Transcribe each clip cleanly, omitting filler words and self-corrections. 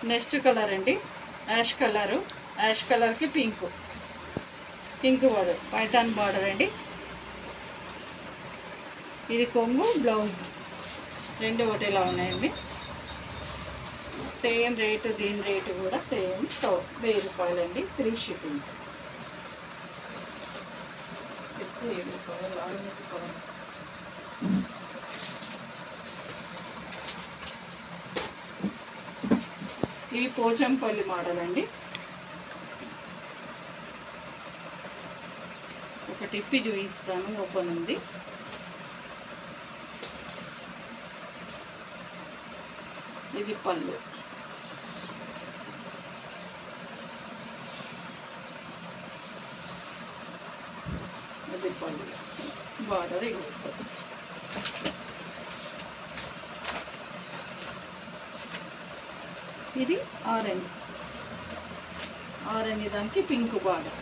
Next colour అండి ash colour. Ash కలర్కి pink border, పైటాన్ border అండి. ఇది కొంగు, బ్లౌజ్ రెండు ఒకటిలా ఉన్నాయండి. సేమ్ రేటు, దీని రేటు కూడా సేమ్ 1000 రూపాయలండి. Free shipping. ఇవి పోచంపల్లి మోడల్ అండి. ఒక టిప్పి చూపిస్తాను, ఓపెన్ ఉంది. ఇది పళ్ళు. ఇది పళ్ళు, బార్డర్ ఇస్తుంది. ఇది ఆరెంజ్ దానికి పింక్ బార్డర్.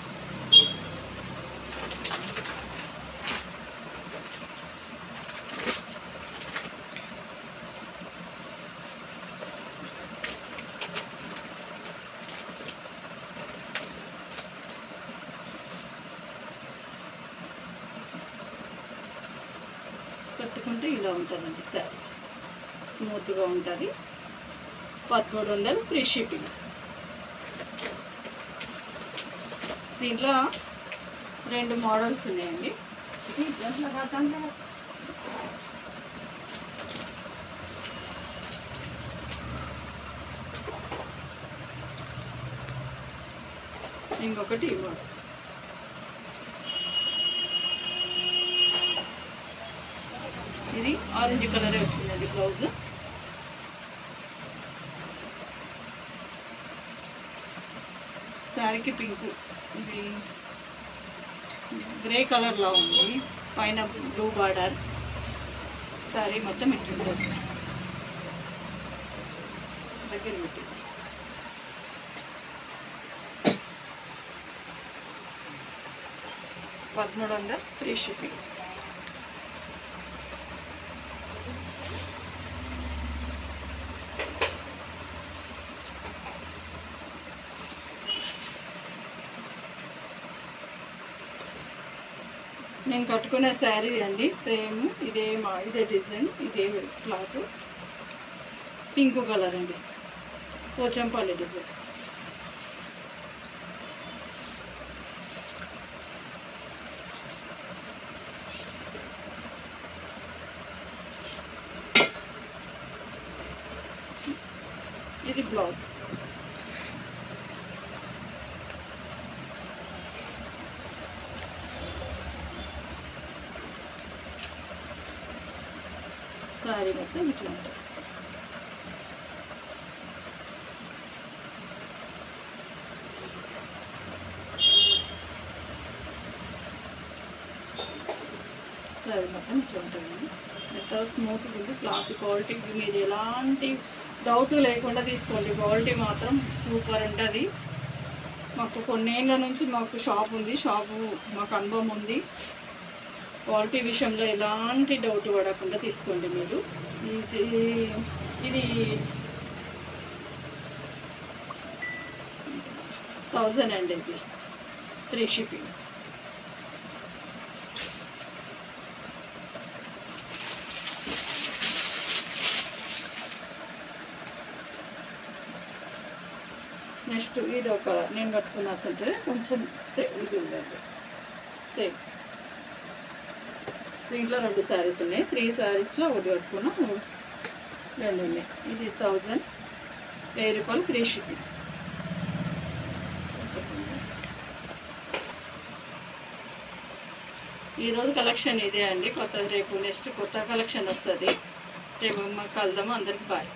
కట్టుకుంటే ఇలా ఉంటుందండి శారీ, స్మూత్గా ఉంటుంది. 1300 ఫ్రీ షిప్పింగ్. దీంట్లో 2 మోడల్స్ ఉన్నాయండి. ఇంకొకటి మోడల్. ఇది ఆరెంజ్ కలరే వచ్చిందండి బ్లౌజ్. శారీకి పింక్, ఇది గ్రే కలర్లో ఉంది. పైన బ్లూ బార్డర్. శారీ మొత్తం ఇట్లుంటుంది. దగ్గర పెట్టి 1300 ఫ్రీ షిప్పింగ్. నేను కట్టుకునే శారీ అండి, సేమ్ ఇదే డిజైన్, ఇదే క్లాత్. పింక్ కలర్ అండి, పోచంపల్లి డిజైన్. ఇది బ్లౌజ్. శారీ మొత్తం ఇట్లా ఉంటుంది. శారీ మొత్తం ఇట్లా ఉంటుందండి. ఎంత స్మూత్గా ఉంది. క్లాత్ క్వాలిటీ మీరు ఎలాంటి డౌట్ లేకుండా తీసుకోండి. క్వాలిటీ మాత్రం సూపర్ ఉంటుంది. మాకు కొన్నేళ్ళ నుంచి మాకు షాప్ ఉంది, మాకు అనుభవం ఉంది. క్వాలిటీ విషయంలో ఎలాంటి డౌట్ పడకుండా తీసుకోండి మీరు. ఇది 1000 అండి. ఇది ఫ్రీ షిప్పింగ్. నెక్స్ట్ ఇది ఒక నేను కట్టుకున్న అసలు కొంచెం ఇది ఉందండి సేమ్. దీంట్లో 2 శారీస్ ఉన్నాయి. 3 శారీస్లో ఒకటి కట్టుకున్నాం, 2 ఉన్నాయి. ఇది 1000 రూపాయలు ఫ్రీ షిప్పింగ్. ఈరోజు కలెక్షన్ ఇదే అండి. రేపు నెక్స్ట్ కొత్త కలెక్షన్ వస్తుంది. రేపు మాకు కలుద్దాము. అందరికి బాయ్.